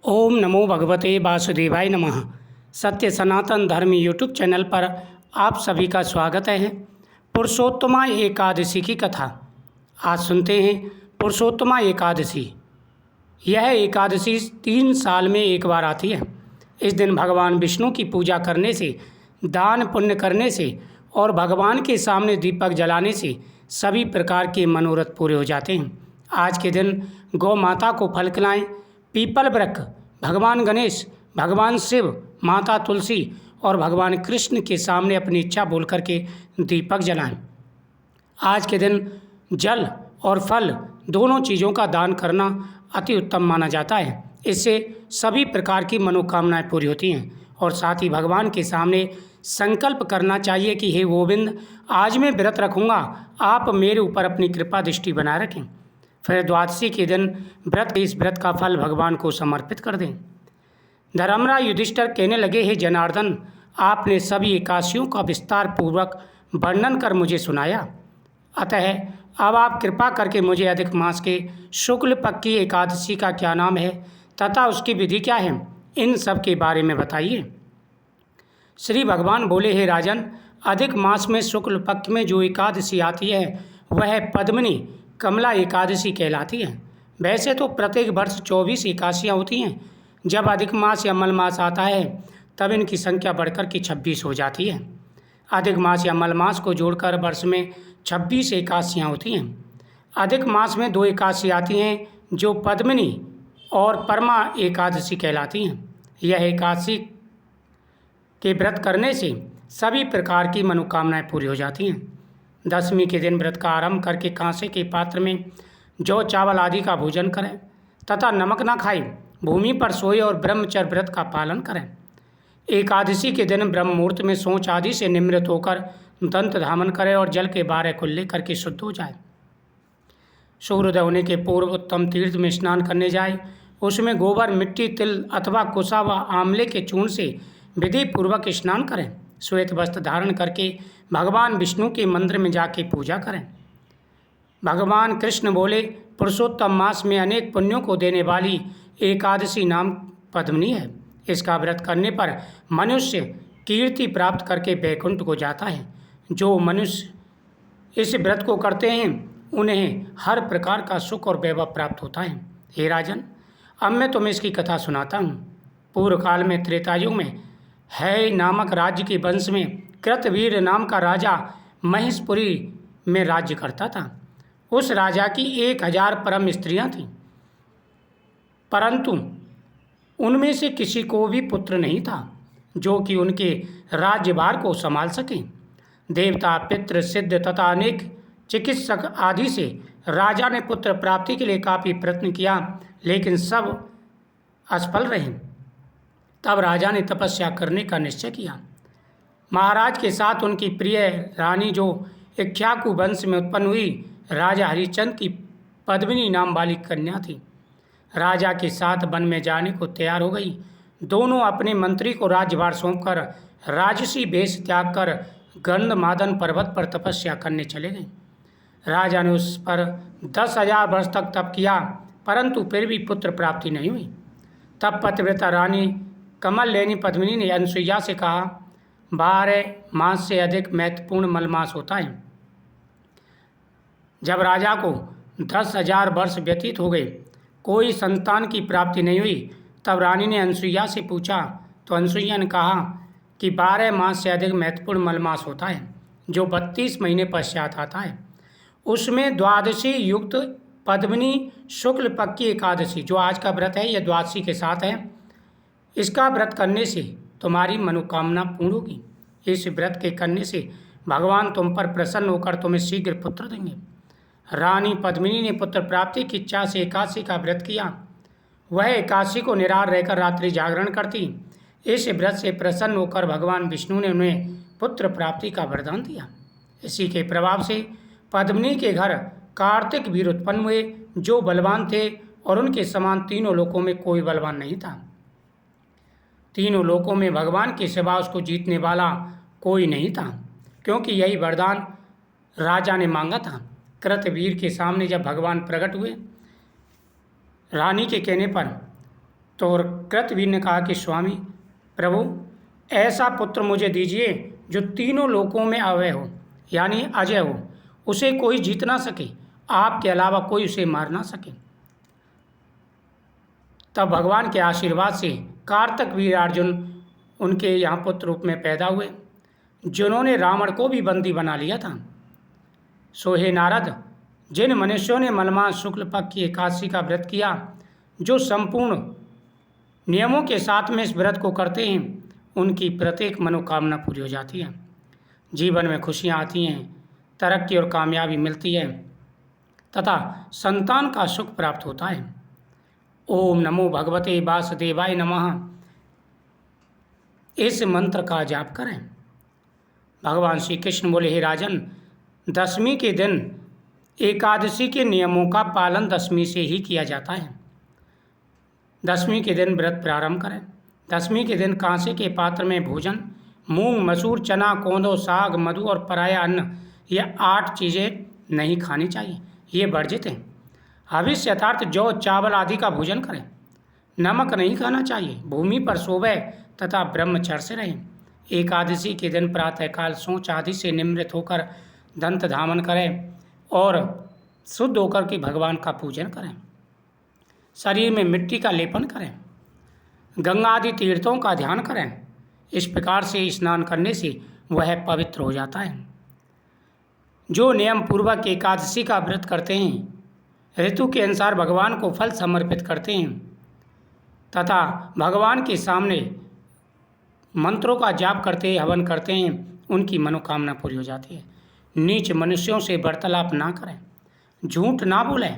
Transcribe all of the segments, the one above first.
ओम नमो भगवते वासुदेवाय नमः। सत्य सनातन धर्म यूट्यूब चैनल पर आप सभी का स्वागत है। पुरुषोत्तमा एकादशी की कथा आज सुनते हैं। पुरुषोत्तमा एकादशी, यह एकादशी 3 साल में एक बार आती है। इस दिन भगवान विष्णु की पूजा करने से, दान पुण्य करने से और भगवान के सामने दीपक जलाने से सभी प्रकार के मनोरथ पूरे हो जाते हैं। आज के दिन गौ माता को फल खिलाएं, पीपल वृक्ष, भगवान गणेश, भगवान शिव, माता तुलसी और भगवान कृष्ण के सामने अपनी इच्छा बोल करके दीपक जलाएं। आज के दिन जल और फल दोनों चीज़ों का दान करना अति उत्तम माना जाता है। इससे सभी प्रकार की मनोकामनाएं पूरी होती हैं और साथ ही भगवान के सामने संकल्प करना चाहिए कि हे गोविंद, आज मैं व्रत रखूँगा, आप मेरे ऊपर अपनी कृपा दृष्टि बनाए रखें। फिर द्वादशी के दिन इस व्रत का फल भगवान को समर्पित कर दें। धर्मराज युधिष्ठिर कहने लगे, हे जनार्दन, आपने सभी एकादशियों का विस्तार पूर्वक वर्णन कर मुझे सुनाया, अतः अब आप कृपा करके मुझे अधिक मास के शुक्ल पक्ष की एकादशी का क्या नाम है तथा उसकी विधि क्या है, इन सब के बारे में बताइए। श्री भगवान बोले, हे राजन, अधिक मास में शुक्ल पक्ष में जो एकादशी आती है वह पद्मिनी कमला एकादशी कहलाती है। वैसे तो प्रत्येक वर्ष 24 एकादशियाँ होती हैं। जब अधिक मास या मल मास आता है तब इनकी संख्या बढ़कर के 26 हो जाती है। अधिक मास या मल मास को जोड़कर वर्ष में 26 एकादशियाँ होती हैं। अधिक मास में 2 एकादशी आती हैं जो पद्मिनी और परमा एकादशी कहलाती हैं। यह एकादशी के व्रत करने से सभी प्रकार की मनोकामनाएं पूरी हो जाती हैं। दशमी के दिन व्रत का आरंभ करके कांसे के पात्र में जौ चावल आदि का भोजन करें तथा नमक न खाएं, भूमि पर सोए और ब्रह्मचर्य व्रत का पालन करें। एकादशी के दिन ब्रह्म मुहूर्त में सोच आदि से निमृत होकर दंत धामन करें और जल के 12 कुल्ले करके शुद्ध हो जाए। सूर्योदय होने के पूर्व उत्तम तीर्थ में स्नान करने जाए, उसमें गोबर, मिट्टी, तिल अथवा कुसा व आंवले के चूर्ण से विधि पूर्वक स्नान करें। श्वेत वस्त्र धारण करके भगवान विष्णु के मंदिर में जाके पूजा करें। भगवान कृष्ण बोले, पुरुषोत्तम मास में अनेक पुण्यों को देने वाली एकादशी नाम पद्मिनी है। इसका व्रत करने पर मनुष्य कीर्ति प्राप्त करके वैकुंठ को जाता है। जो मनुष्य इस व्रत को करते हैं उन्हें हर प्रकार का सुख और वैभव प्राप्त होता है। हे राजन, अब मैं तुम्हें इसकी कथा सुनाता हूँ। पूर्व काल में त्रेतायुग में है नामक राज्य के वंश में कृतवीर नाम का राजा महिषपुरी में राज्य करता था। उस राजा की 1000 परम स्त्रियां थीं, परंतु उनमें से किसी को भी पुत्र नहीं था जो कि उनके राज्यभार को संभाल सके। देवता, पितृ, सिद्ध तथा अनेक चिकित्सक आदि से राजा ने पुत्र प्राप्ति के लिए काफ़ी प्रयत्न किया, लेकिन सब असफल रहे। तब राजा ने तपस्या करने का निश्चय किया। महाराज के साथ उनकी प्रिय रानी जो इक्ष्वाकु वंश में उत्पन्न हुई राजा हरिश्चंद्र की पद्मिनी नाम वाली कन्या थी, राजा के साथ वन में जाने को तैयार हो गई। दोनों अपने मंत्री को राज्यभार सौंपकर राजसी वेश त्याग कर गंधमादन पर्वत पर तपस्या करने चले गए। राजा ने उस पर 10,000 वर्ष तक तप किया, परंतु फिर भी पुत्र प्राप्ति नहीं हुई। तब पतिव्रता रानी कमल लेनी पद्मिनी ने अनसुईया से कहा, 12 मास से अधिक महत्वपूर्ण मलमास होता है। जब राजा को 10,000 वर्ष व्यतीत हो गए, कोई संतान की प्राप्ति नहीं हुई, तब रानी ने अनसुईया से पूछा तो अनसुईया ने कहा कि 12 मास से अधिक महत्वपूर्ण मलमास होता है जो 32 महीने पश्चात आता है। उसमें द्वादशी युक्त पद्मिनी शुक्ल पक्ष की एकादशी जो आज का व्रत है, यह द्वादशी के साथ है। इसका व्रत करने से तुम्हारी मनोकामना पूर्ण होगी। इस व्रत के करने से भगवान तुम पर प्रसन्न होकर तुम्हें शीघ्र पुत्र देंगे। रानी पद्मिनी ने पुत्र प्राप्ति की इच्छा से एकादशी का व्रत किया। वह एकादशी को निराहार रहकर रात्रि जागरण करती। इस व्रत से प्रसन्न होकर भगवान विष्णु ने उन्हें पुत्र प्राप्ति का वरदान दिया। इसी के प्रभाव से पद्मिनी के घर कार्तिक वीर उत्पन्न हुए जो बलवान थे और उनके समान तीनों लोकों में कोई बलवान नहीं था। तीनों लोकों में भगवान के सिवा उसको जीतने वाला कोई नहीं था, क्योंकि यही वरदान राजा ने मांगा था। कृतवीर के सामने जब भगवान प्रकट हुए, रानी के कहने पर तो कृतवीर ने कहा कि स्वामी प्रभु, ऐसा पुत्र मुझे दीजिए जो तीनों लोकों में अभय हो, यानी अजय हो, उसे कोई जीत ना सके, आपके अलावा कोई उसे मार ना सके। तब भगवान के आशीर्वाद से कार्तक वीर अर्जुन उनके यहाँ पुत्र रूप में पैदा हुए, जिन्होंने रावण को भी बंदी बना लिया था। सो हे नारद, जिन मनुष्यों ने मलमास शुक्ल पक्ष की एकादशी का व्रत किया, जो संपूर्ण नियमों के साथ में इस व्रत को करते हैं, उनकी प्रत्येक मनोकामना पूरी हो जाती है, जीवन में खुशियाँ आती हैं, तरक्की और कामयाबी मिलती है तथा संतान का सुख प्राप्त होता है। ओम नमो भगवते वासुदेवाय नमः, इस मंत्र का जाप करें। भगवान श्री कृष्ण बोले, हे राजन, दशमी के दिन एकादशी के नियमों का पालन दशमी से ही किया जाता है। दशमी के दिन व्रत प्रारंभ करें। दशमी के दिन कांसे के पात्र में भोजन, मूंग, मसूर, चना, कोंदो, साग, मधु और पराया अन्न, ये 8 चीज़ें नहीं खानी चाहिए, ये वर्जित हैं। हविष्य अर्थात जौ, चावल आदि का भोजन करें। नमक नहीं खाना चाहिए। भूमि पर सोवे तथा ब्रह्मचर्य से रहें। एकादशी के दिन प्रातःकाल सोच आदि से निमृत होकर दंत धामन करें और शुद्ध होकर के भगवान का पूजन करें। शरीर में मिट्टी का लेपन करें। गंगा आदि तीर्थों का ध्यान करें। इस प्रकार से स्नान करने से वह पवित्र हो जाता है। जो नियम पूर्वक एकादशी का व्रत करते हैं, ऋतु के अनुसार भगवान को फल समर्पित करते हैं तथा भगवान के सामने मंत्रों का जाप करते हवन करते हैं, उनकी मनोकामना पूरी हो जाती है। नीच मनुष्यों से वार्तालाप ना करें, झूठ ना बोलें,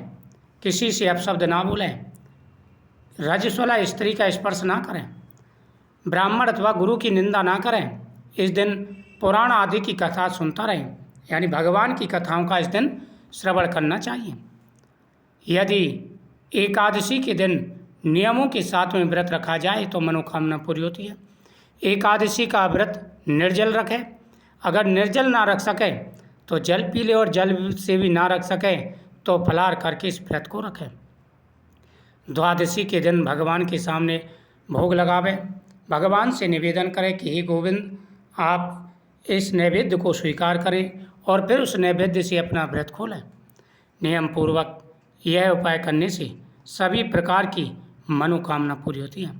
किसी से अपशब्द ना बोलें, रजस्वला स्त्री का स्पर्श ना करें, ब्राह्मण अथवा गुरु की निंदा ना करें। इस दिन पुराण आदि की कथा सुनता रहें, यानी भगवान की कथाओं का इस दिन श्रवण करना चाहिए। यदि एकादशी के दिन नियमों के साथ में व्रत रखा जाए तो मनोकामना पूरी होती है। एकादशी का व्रत निर्जल रखें। अगर निर्जल ना रख सके तो जल पी ले, और जल से भी ना रख सके तो फलाहार करके इस व्रत को रखें। द्वादशी के दिन भगवान के सामने भोग लगावे, भगवान से निवेदन करें कि हे गोविंद, आप इस नैवेद्य को स्वीकार करें और फिर उस नैवेद्य से अपना व्रत खोलें। नियम पूर्वक यह उपाय करने से सभी प्रकार की मनोकामना पूरी होती है।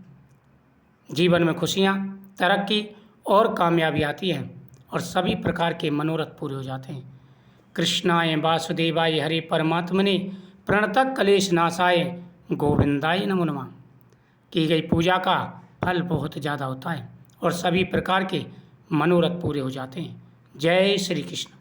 जीवन में खुशियाँ, तरक्की और कामयाबी आती है और सभी प्रकार के मनोरथ पूरे हो जाते हैं। कृष्णाय वासुदेवाय हरे परमात्मने प्रणतः क्लेश नाशाय गोविंदाय नमो नमः की गई पूजा का फल बहुत ज़्यादा होता है और सभी प्रकार के मनोरथ पूरे हो जाते हैं। जय श्री कृष्ण।